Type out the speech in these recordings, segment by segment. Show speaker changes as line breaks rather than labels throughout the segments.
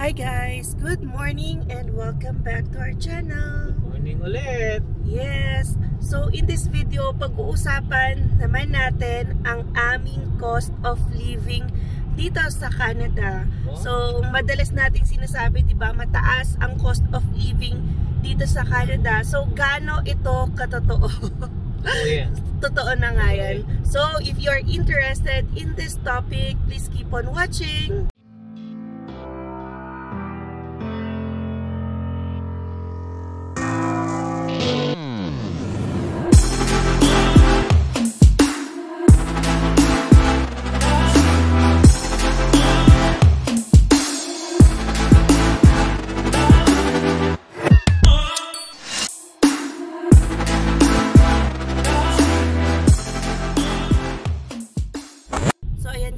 Hi guys! Good morning and welcome back to our channel!
Good morning ulit!
Yes! So in this video, pag-uusapan naman natin ang aming cost of living dito sa Canada.
Wow.
So madalas nating sinasabi, diba, mataas ang cost of living dito sa Canada. So gaano ito katotoo?
Oh yeah.
Totoo na nga yan. So if you're interested in this topic, please keep on watching!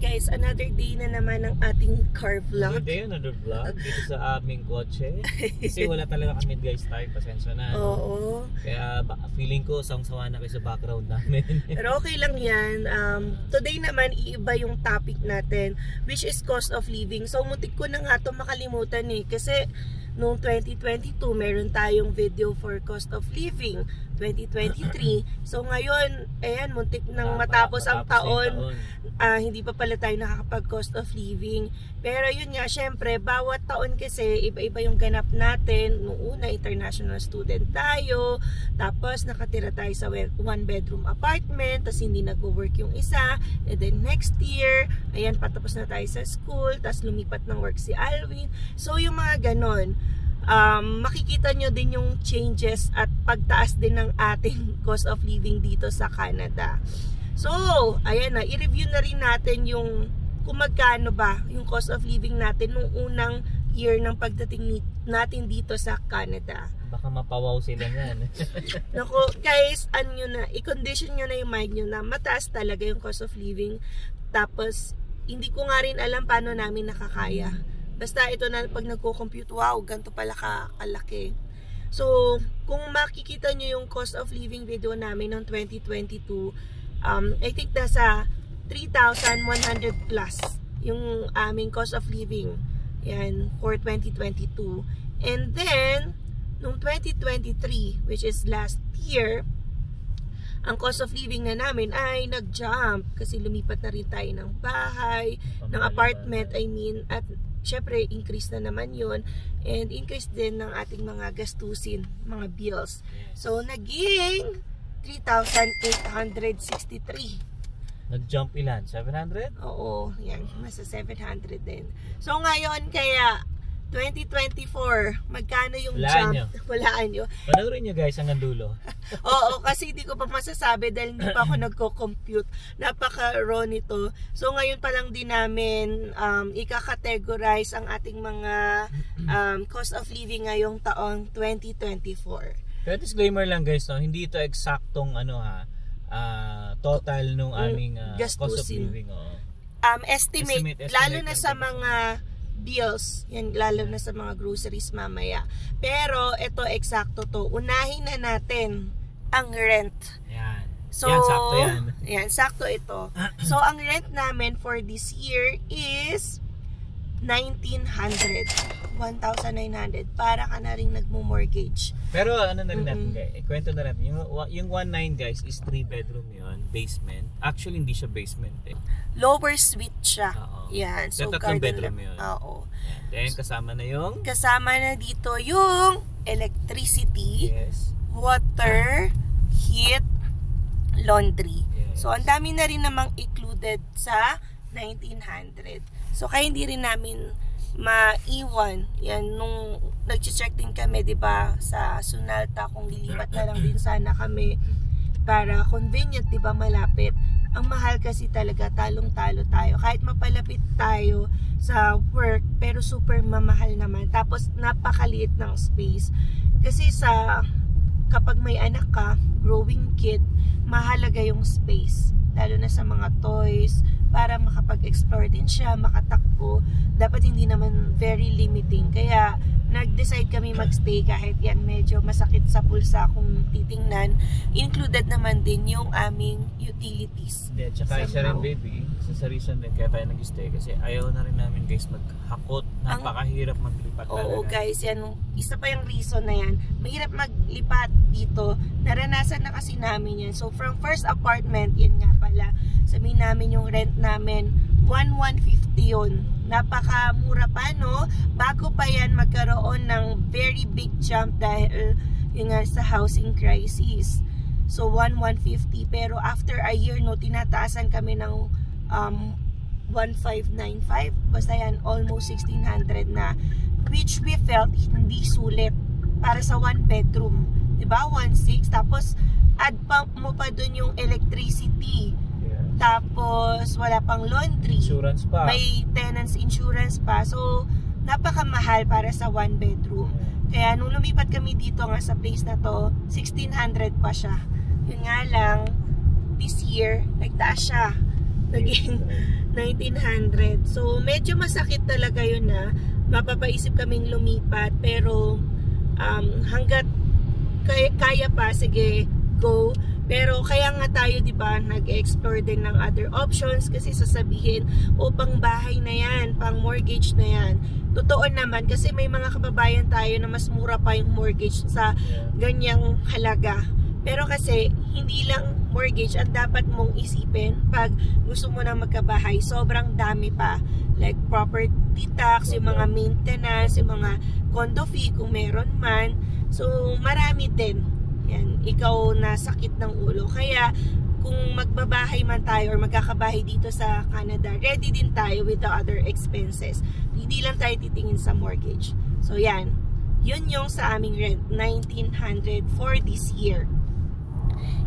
Guys, another day na naman ang ating car vlog.
Another vlog dito sa aming kotse. Kasi wala talaga kami guys time, pasensya na.
Oo.
Kaya feeling ko sawang-sawa na kayo sa background namin.
Pero okay lang yan. Today naman iiba yung topic natin, which is cost of living. So mutik ko na nga ito makalimutan kasi noong 2022 meron tayong video for cost of living 2023. So ngayon, ayan, muntik nang matapos ang taon. Hindi pa pala tayo nakakapag cost of living. Pero yun nga, syempre, bawat taon kasi iba-iba yung ganap natin. Noong una, international student tayo. Tapos nakatira tayo sa one bedroom apartment. Tapos hindi nag-work yung isa. And then next year, ayan, patapos na tayo sa school. Tapos lumipat ng work si Alwin. So yung mga ganon, makikita nyo din yung changes at pagtaas din ng ating cost of living dito sa Canada. So, ayan na, i-review na rin natin yung kung magkano ba yung cost of living natin nung unang year ng pagdating natin dito sa Canada.
Baka mapawaw sila yan.
Naku, guys, i-condition nyo na yung mind nyo na mataas talaga yung cost of living. Tapos, hindi ko nga rin alam paano namin nakakaya. Basta ito na pag nagko-compute, wow, ganito pala kalaki. So, kung makikita nyo yung cost of living video namin noong 2022, I think nasa 3,100 plus yung aming cost of living. Yan, for 2022. And then, noong 2023, which is last year, ang cost of living na namin ay nag-jump kasi lumipat na rin tayo ng bahay, ng apartment, I mean, at syempre, increase na naman yun. And increase din ng ating mga gastusin, mga bills. So, naging 3,863.
Nag-jump ilan? 700?
Oo, yan. Nasa 700 din. So, ngayon, kaya 2024, magkano yung jump? Walaan nyo.
Panoorin nyo guys hanggang dulo.
Oo, kasi hindi ko pa masasabi dahil hindi pa ako nagko-compute. Napaka-raw nito. So ngayon pa lang din namin ika-categorize ang ating mga cost of living ngayong taong 2024.
Pero disclaimer lang guys, no? Hindi ito eksaktong total nung aming cost of living.
Estimate, lalo na sa mga bills, yan, lalo na sa mga groceries mamaya. Pero ito eksakto to. Unahin na natin ang rent.
Yan.
So,
yan, sakto yan.
Yan, sakto ito. So, ang rent namin for this year is 1,900. 1,900 para ka na rin nagmo-mortgage.
Pero ano na rin natin guys, kwento na natin. Yung 1.9 guys is 3 bedroom yun, basement. Actually hindi siya basement
Lower suite siya. Yan.
So tatlong bedroom yun.
Oo.
Then kasama na
dito yung electricity,
yes,
water, heat, laundry.
Yes.
So ang dami na rin namang included sa 1,900. So kaya hindi rin namin maiwan. Yan, nung nag-check din kami, diba, sa Sunalta, kung lilipat na lang din sana kami para convenient, diba, malapit. Ang mahal kasi talaga, talong-talo tayo. Kahit mapalapit tayo sa work, pero super mamahal naman. Tapos, napakaliit ng space. Kasi kapag may anak ka, growing kid, mahalaga yung space. Lalo na sa mga toys, para makapag-explore din siya, makatakbo. Dapat hindi naman very limiting. Kaya nag-decide kami magstay kahit yan medyo masakit sa pulsa kung titingnan. Included naman din yung aming utilities.
Tsaka isa rin baby, Isa sa reason din kaya tayo nag-stay kasi ayaw na rin namin guys maghakot. Napakahirap maglipat talaga.
Oo guys, yan, isa pa yung reason na yan. Mahirap maglipat dito. Naranasan na kasi namin yan. So from first apartment, yan nga pala, sabihin namin yung rent namin, 1,150 yun. Napakamura pa, no? Bago pa yan magkaroon ng very big jump dahil yung nga sa housing crisis. So 1,150, pero after a year, no, tinataasan kami ng 1,595, basta yan, almost 1,600 na, which we felt hindi sulit para sa 1 bedroom, diba? 1,600, tapos add pa mo pa dun yung electricity, tapos wala pang laundry,
insurance pa,
may tenants insurance pa, so napakamahal para sa 1 bedroom. Kaya nung lumipat kami dito nga sa place na to, 1,600 pa siya. Yun nga lang, this year nagtaas siya, naging 1,900. So medyo masakit talaga yun, na mapapaisip kaming lumipat, pero hanggat kaya pa, sige, go. Pero kaya nga tayo, di ba, nag-explore din ng other options, kasi sasabihin, pang bahay na yan, pang mortgage na yan. Totoo naman, kasi may mga kababayan tayo na mas mura pa yung mortgage sa ganyang halaga. Pero kasi hindi lang mortgage ang dapat mong isipin pag gusto mo na magkabahay, sobrang dami pa, like property tax, yung mga maintenance, yung mga condo fee kung meron man. So marami din yan, ikaw na sakit ng ulo. Kaya kung magbabahay man tayo or magkakabahay dito sa Canada, ready din tayo with the other expenses. Hindi lang tayo titingin sa mortgage. So yan, yun yung sa aming rent, 1,900 for this year.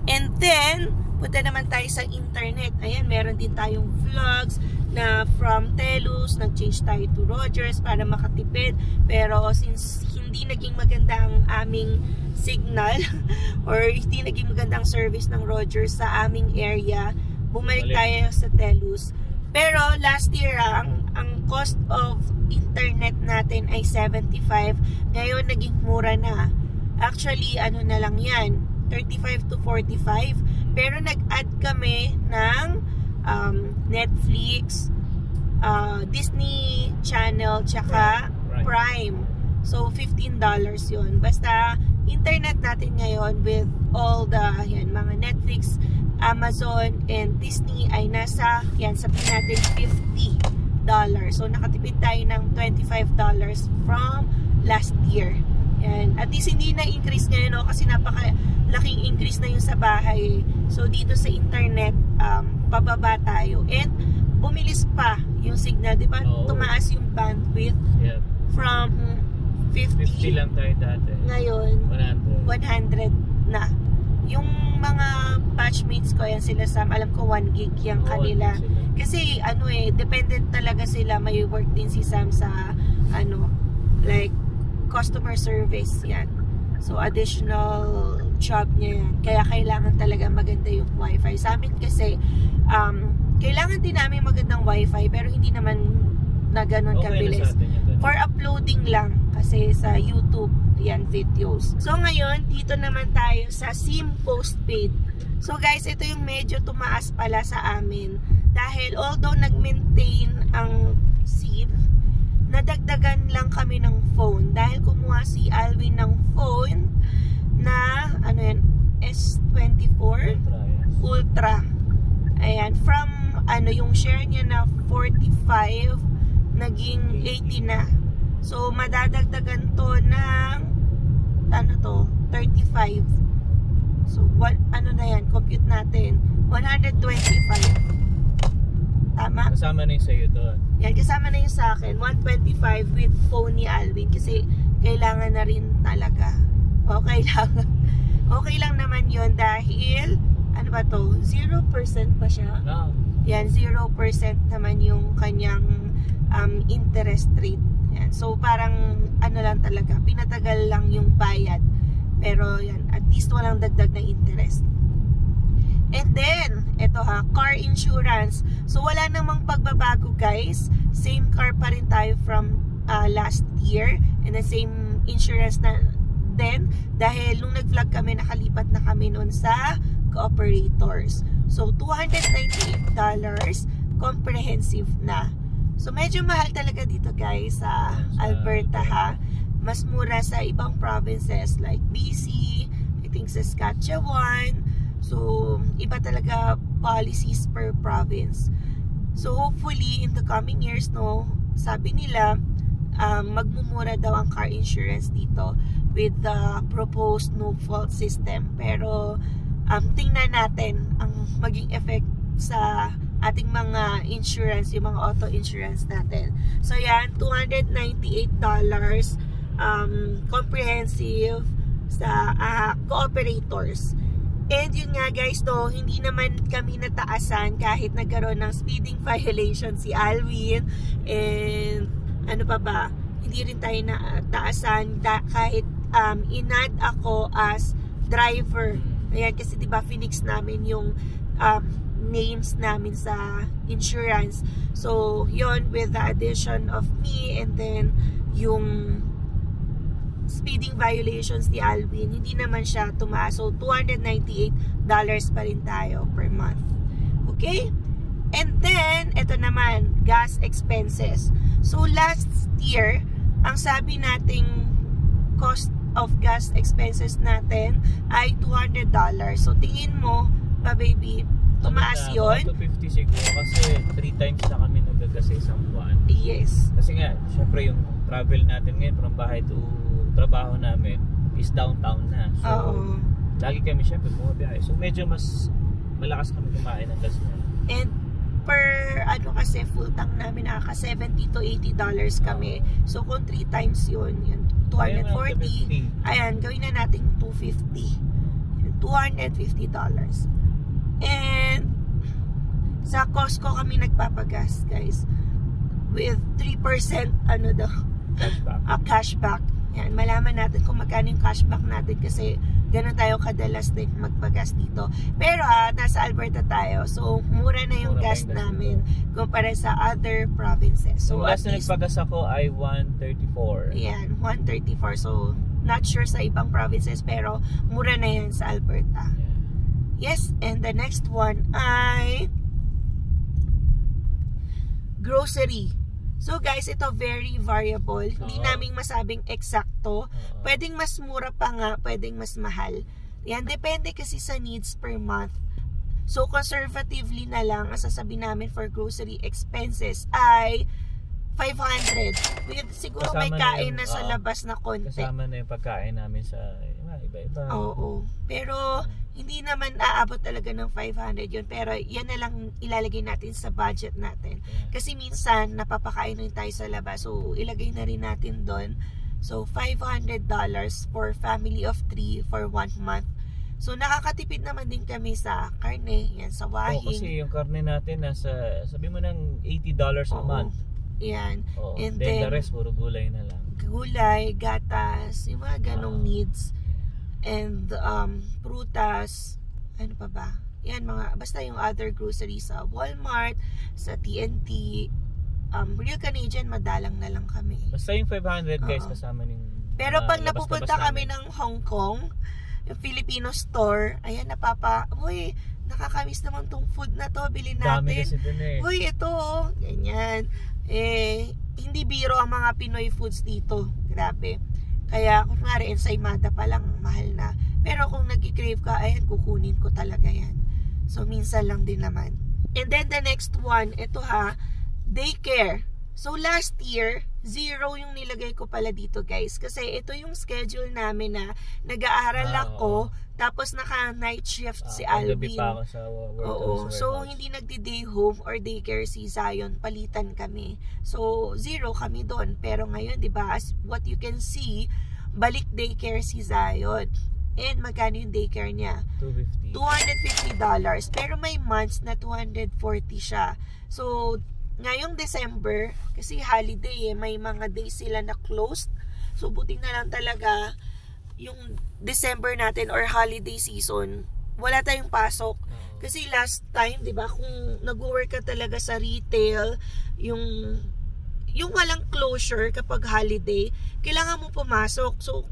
And then, punta naman tayo sa internet. Ayan, meron din tayong vlogs na from Telus, nag-change tayo to Rogers para makatipid. Pero since hindi naging maganda ang aming signal or hindi naging magandang service ng Rogers sa aming area, bumalik tayo sa Telus. Pero last year, ang cost of internet natin ay 75. Ngayon, naging mura na. Actually, ano na lang yan, 35 to 45. Pero nag-add kami ng Netflix, Disney Channel, tsaka Prime. So, $15 yun. Basta, internet natin ngayon with all the mga Netflix, Amazon, and Disney ay nasa, sabihin natin $50. So, nakatipid tayo ng $25 from last year. Yan. At least hindi na-increase ngayon, no? Kasi napaka-laking increase na yung sa bahay. So, dito sa internet, pababa tayo. And, bumilis pa yung signal. Diba? Tumaas yung bandwidth from 50
lang tayo dati.
Ngayon, 100 na. Yung mga batchmates ko, yan sila Sam, alam ko 1 gig yung kanila. Kasi, dependent talaga sila. May work din si Sam sa, like, customer service, yan. So, additional job niya yan. Kaya kailangan talaga maganda yung wifi. Sa amin kasi, kailangan din namin magandang wifi, pero hindi naman na ganun kabilis. For uploading lang, kasi sa YouTube, yan, videos. So, ngayon, dito naman tayo sa SIM postpaid. So, guys, ito yung medyo tumaas pala sa amin. Dahil, although nag-maintain ang SIM, nadagdagan lang kami ng phone dahil kumuha si Alwin ng phone na S24 Ultra. Ayan, from yung share niya na 45 naging 80 na. So madadagdagan to ng 35. So na yan, compute natin 125. Tama?
Kasama na yung sa'yo doon.
Yan, kasama na yung sa akin. 125 with phone ni Alvin. Kasi kailangan na rin talaga. Okay lang naman yon dahil, 0% pa siya.
No.
Yan, 0% naman yung kanyang interest rate. Yan. So, parang, lang talaga. Pinatagal lang yung bayad. Pero, yan, at least walang dagdag na interest. And then, car insurance. So, wala namang pagbabago, guys. Same car pa rin tayo from last year. And the same insurance na din. Dahil nung nag-vlog kami, nakalipat na kami nun sa cooperators. So, $298 comprehensive na. So medyo mahal talaga dito guys sa Alberta ha. Mas mura sa ibang provinces like BC, I think Saskatchewan. So iba talaga policies per province. So hopefully in the coming years no, sabi nila magmumura daw ang car insurance dito with the proposed no fault system. Pero tingnan natin ang maging effect sa ating mga insurance, yung mga auto insurance natin. So yan, $298 comprehensive sa cooperators. And yun nga guys, no, hindi naman kami nataasan kahit nagkaroon ng speeding violation si Alwin. And ano pa ba, hindi rin tayo nataasan kahit inad ako as driver. Ayan, kasi diba Phoenix namin yung names namin sa insurance. So, yon with the addition of me and then yung speeding violations ni Alvin, hindi naman siya tumaas. So, $298 pa rin tayo per month. Okay? And then, ito naman, gas expenses. So, last year, ang sabi nating cost of gas expenses natin ay $200. So, tingin mo, baby, tumaas yun?
250 siguro kasi 3 times na kami nagagas sa isang buwan.
Yes.
Kasi nga, syempre yung travel natin ngayon from bahay to trabaho namin is downtown na. So, lagi kami syempre bumabiyahe. So, medyo mas malakas kami kumain ng gas na. And
per kasi full tank namin nakaka $70 to $80 kami. So, kung 3 times yun, 240. Ayan, gawin na natin $250. $250. And sa Costco kami nagpapagas guys with 3% cashback. Yan, malaman natin kung magkano yung cashback natin kasi ganun tayo kadalas din magpagas dito. Pero nasa Alberta tayo, so mura na yung gas namin kumpara sa other provinces. So
last na nagpagas ako ay $134.
Yan, $134. So not sure sa ibang provinces pero mura na yan sa Alberta. Yes, and the next one ay grocery. So guys, ito very variable. Hindi namin masabing eksakto. Pwedeng mas mura pa nga, pwedeng mas mahal. Yan, depende kasi sa needs per month. So conservatively na lang, ang sasabihin namin for grocery expenses ay $500. With siguro kasama may kain na sa labas na konti.
Kasama na yung pagkain namin sa iba-iba.
Oo. Pero hindi naman aabot talaga ng 500 yun. Pero yan na lang ilalagay natin sa budget natin. Kasi minsan napapakain rin tayo sa labas. So ilagay na rin natin doon. So $500 for family of 3 for 1 month. So nakakatipid naman din kami sa karne. Yan, sa wahing.
Kasi yung karne natin nasa, sabi mo ng $80 a month.
Yan.
And then the rest puro gulay na lang.
Gulay, gatas, yung mga ganong needs. And prutas, ano pa ba? Yan, basta yung other groceries sa Walmart, sa TNT, Real Canadian, madalang na lang kami.
Basta yung 500 guys, kasama ng
pero pag napupunta kami ng Hong Kong, yung Filipino store, ayan, uy, nakakamiss naman tong food na to, bilhin natin.
Dami kasi dun
Uy, ito, ganyan. Hindi biro ang mga Pinoy foods dito. Grabe. Kaya, kunwari, ensaymada pa lang, mahal na. Pero kung nag-crave ka, ayan, kukunin ko talaga yan. So, minsan lang din naman. And then, the next one, ito daycare. So, last year, 0 yung nilagay ko pala dito, guys. Kasi ito yung schedule namin na nag-aaral ako, tapos naka-night shift si Alvin.
Gabi pa ako sa work.
So, hindi nagdi-day home or daycare si Zion. Palitan kami. So, 0 kami doon. Pero ngayon, di ba, as what you can see, balik daycare si Zion. And magkano yung daycare niya? $250. Pero may months na 240 siya. So, ngayong December, kasi holiday may mga days sila na closed. So, buti na lang talaga yung December natin or holiday season, wala tayong pasok. Kasi last time, di ba, kung nag-work ka talaga sa retail, yung walang closure kapag holiday, kailangan mo pumasok. So,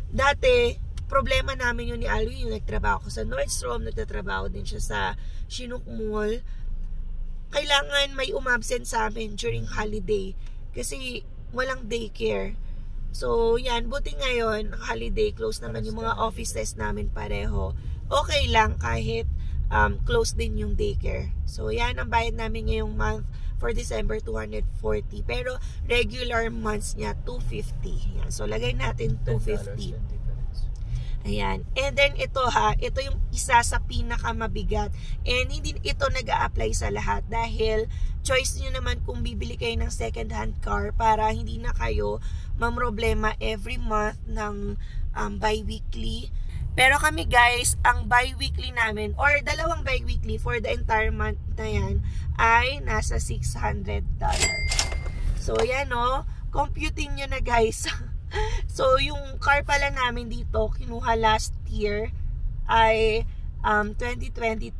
dati, problema namin yun ni Alvin, yung nagtrabaho ko sa Nordstrom, nagtatrabaho din siya sa Chinook Mall. kailangan may umabsent sa amin during holiday kasi walang daycare. So, yan. Buti ngayon, holiday, close naman yung mga offices namin pareho. Okay lang kahit close din yung daycare. So, yan ang bayad namin ngayong month for December, 240. Pero, regular months niya, 250. Yan. So, lagay natin 250. Ayan. And then, ito yung isa sa pinakamabigat. And hindi ito nag-a-apply sa lahat dahil choice nyo naman kung bibili kayo ng second-hand car para hindi na kayo mamroblema every month ng bi-weekly. Pero kami guys, ang bi-weekly namin or dalawang bi-weekly for the entire month na yan ay nasa $600. So yan o, computing nyo na guys. So yung car pala namin dito, kinuha last year ay 2022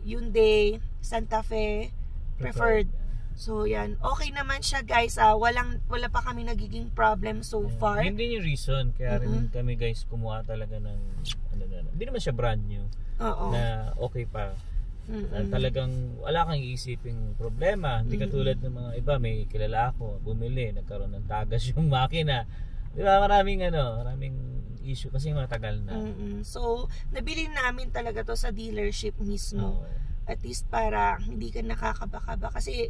Hyundai Santa Fe Preferred. So yan, okay naman siya guys. Wala pa kami nagiging problem so far.
Hindi yung reason kaya rin kami guys kumuha talaga ng hindi naman siya brand new. Na okay pa. Na talagang wala kang iisiping problema. Hindi katulad ng mga iba, may kilala ako bumili, nagkaroon ng tagas yung makina. Di ba, maraming issue kasi matagal na.
So, nabili namin talaga to sa dealership mismo. At least para hindi ka nakakabakaba. Kasi,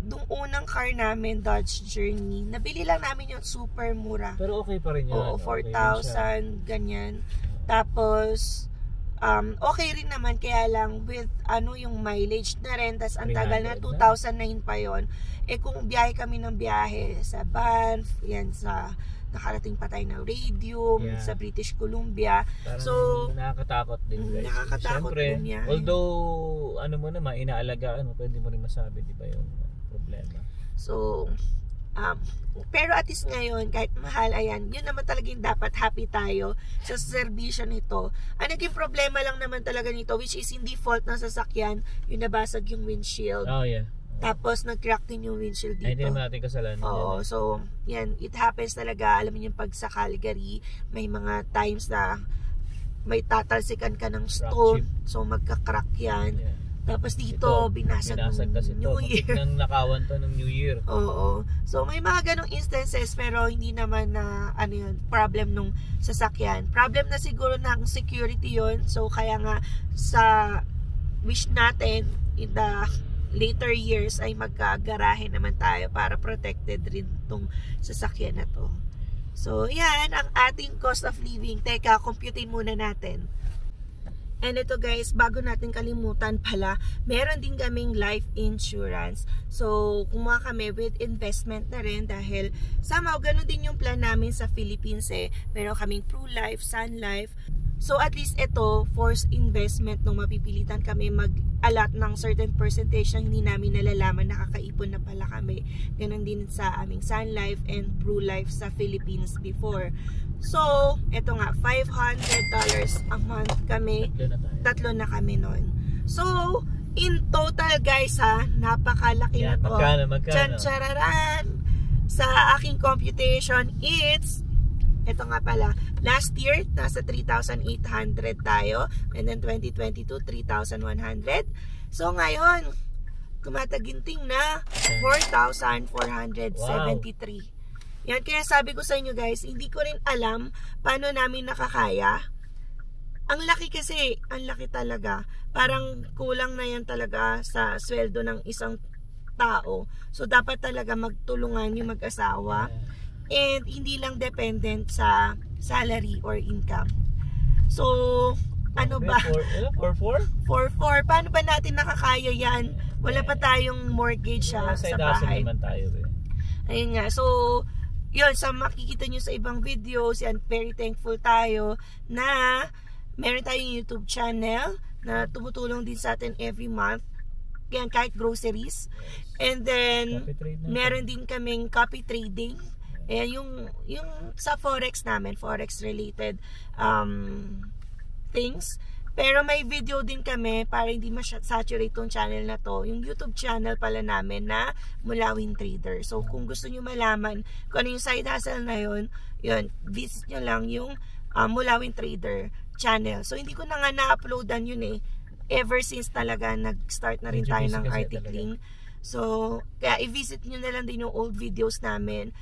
dung unang car namin, Dodge Journey, nabili lang namin yung super mura.
Pero okay pa rin yun.
Oo, 4,000, ganyan. Tapos, okay rin naman, kaya lang with yung mileage na rin, tas ang tagal na 2009 pa yon. Kung biyahe kami ng biyahe sa Banff, yan sa nakarating pa tayo ng Radium, sa British Columbia. Parang so
nakakatakot din guys.
Nakakatakot din yan.
Although mo naman inaalagaan mo, pwede mo rin masabi, di ba, yung problema.
So pero at least ngayon, kahit mahal, ayan, yun naman talaga yung dapat happy tayo sa serbisyo nito. Ang naging problema lang naman talaga nito, which is hindi fault ng sasakyan, yung nabasag yung windshield. Tapos nag-crack din yung windshield dito.
Ay, hindi naman natin kasalanan.
Oo, so yan, it happens talaga. Alam niyo yung pag sa Calgary, may mga times na may tatalsikan ka ng stone, so magka-crack yan. Tapos dito, binasag ng New Year.
Nang nakawan to ng New Year.
Oo. So, may mga ganong instances, pero hindi naman na, problem nung sasakyan. Problem na siguro ng security yon. So, kaya nga, sa wish natin, in the later years, ay magkagarahe naman tayo para protected rin tong sasakyan na to. So, yan, ang ating cost of living. Teka, computein muna natin. And ito guys, bago natin kalimutan pala, meron din kaming life insurance. So, kumuha kami with investment na rin dahil somehow ganun din yung plan namin sa Philippines eh. Meron kaming Pru-Life, Sun Life. So, at least ito, forced investment nung mapipilitan kami mag-allot ng certain percentage na hindi namin nalalaman, nakakaipon na pala kami. Ganun din sa aming Sun Life and Pru-Life sa Philippines before. So, eto nga, $500 a month kami. Tatlo na kami nun. So, in total guys napakalaki na to.
Magkano?
Tsan-tsararan! Sa aking computation, it's ito nga pala, last year, nasa 3,800 tayo. And then 2022, 3,100. So ngayon, kumataginting na 4,473. Wow. Yan, kaya sabi ko sa inyo guys, hindi ko rin alam paano namin nakakaya. Ang laki kasi, ang laki talaga. Parang kulang na yan talaga sa sweldo ng isang tao. So dapat talaga magtulungan yung mag-asawa. And hindi lang dependent sa salary or income. So, ano ba? 4-4? 4-4. Paano ba natin nakakaya yan? Wala pa tayong mortgage sa bahay.
Naman tayo,
Ayun nga. So, yun, sa makikita nyo sa ibang videos, yan, very thankful tayo na meron tayong YouTube channel na tumutulong din sa atin every month. Yan, kahit groceries. And then, meron din kaming copy trading. Yung sa forex namin, forex related things. Pero may video din kami para hindi ma-saturate tong channel na to. Yung YouTube channel pala namin na Mulawin Trader. So kung gusto nyo malaman kung ano yung side hustle na yun, visit nyo lang yung Mulawin Trader channel. So hindi ko na nga na-uploadan yun ever since talaga nag-start na rin tayo ng articling. So, kaya i-visit nyo na lang din yung old videos namin.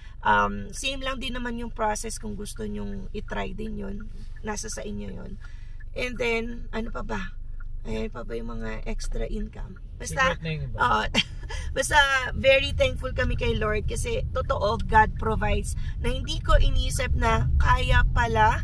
Same lang din naman yung process kung gusto nyong i-try din yun. Nasa sa inyo yun. And then, ano pa ba? Ayan pa ba yung mga extra income? Basta, basta very thankful kami kay Lord kasi totoo, God provides. Na hindi ko inisip na kaya pala.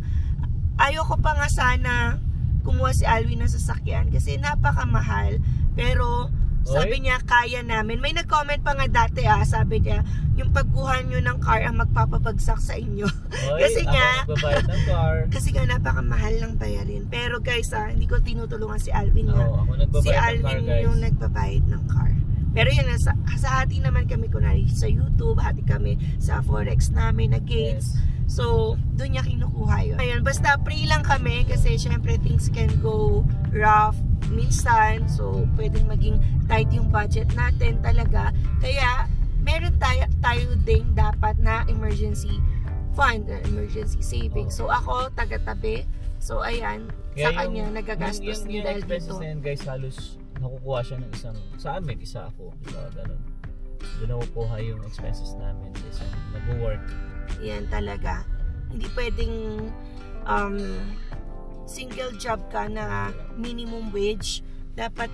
Ayoko pa nga sana kumuha si Alwin ng sasakyan kasi napakamahal. Pero sabi niya kaya namin. May nag-comment pa nga dati sabi niya yung pagkuha nyo ng car ang magpapabagsak sa inyo. Kasi nga kasi nga napakamahal ng bayarin. Pero guys hindi ko tinutulungan si Alvin nga. Si Alvin yung nagbabayad ng car. Pero yun sa hati naman kami kunwari sa YouTube, hati kami sa Forex namin na gains. So, doon niya kinukuha yun. Ayun, basta pray lang kami kasi syempre things can go rough minsan. So, pwedeng maging tight yung budget natin talaga. Kaya, meron tayo ding dapat na emergency fund, emergency savings. So, ako, taga-tabi. So, ayan, kaya sa kanya, nagagastos din dahil dito.
Yung guys, halos nakukuha siya ng isang, sa amin, isa ako. Ganun. Doon nakukuha yung expenses namin. Kasi nag-work.
Yan talaga. Hindi pwedeng single job ka na minimum wage. Dapat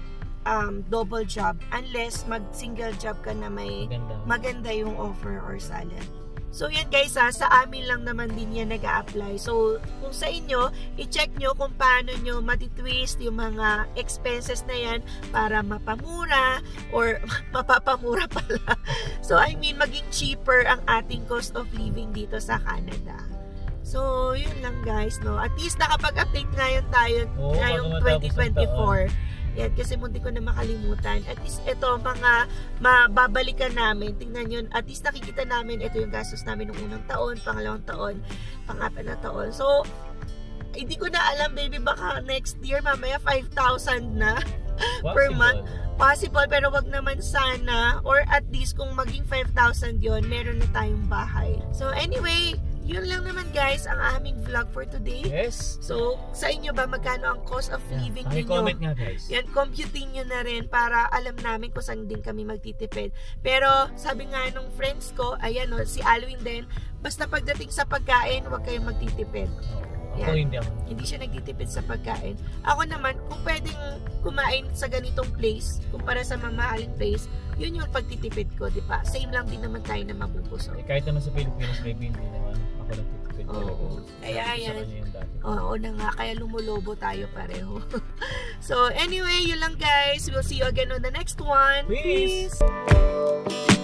double job. Unless mag-single job ka na may maganda yung offer or salary. So yan guys sa amin lang naman din yan nag-a-apply. So kung sa inyo, i-check nyo kung paano nyo matitwist yung mga expenses na yan para mapamura or mapapamura pala. So I mean maging cheaper ang ating cost of living dito sa Canada. So yun lang guys, no. At least nakapag-update ngayon tayo ngayong 2024. Yan, kasi munti ko na makalimutan. At least ito, mga mababalikan namin. Tingnan nyo, at least nakikita namin ito yung gastos namin ng unang taon, pangalawang taon, pang-apat na taon. So, hindi ko na alam, baby, baka next year, mamaya 5,000 na per month. Possible, pero wag naman sana. Or at least, kung maging 5,000 yon, meron na tayong bahay. So, anyway, yun lang naman guys ang aming vlog for today.
Yes.
So, sa inyo ba magkano ang cost of living ninyo?
Comment nga guys.
Yan, computing nyo na rin para alam namin kung saan din kami magtitipid. Pero, sabi nga nung friends ko, ayan o, si Alwin din, basta pagdating sa pagkain, huwag kayong magtitipid.
Ako hindi ako.
Hindi siya nagtitipid sa pagkain. Ako naman, kung pwedeng kumain sa ganitong place, kumpara sa mamahaling place, yun yung pagtitipid ko, di ba? Same lang din naman tayo na mabubusog.
Kahit naman sa Pilipinas, maybe hindi naman ako nagtitipid.
Kaya yan. Oo na nga, kaya lumulobo tayo pareho. So anyway, yun lang guys. We'll see you again on the next one.
Peace!
Peace.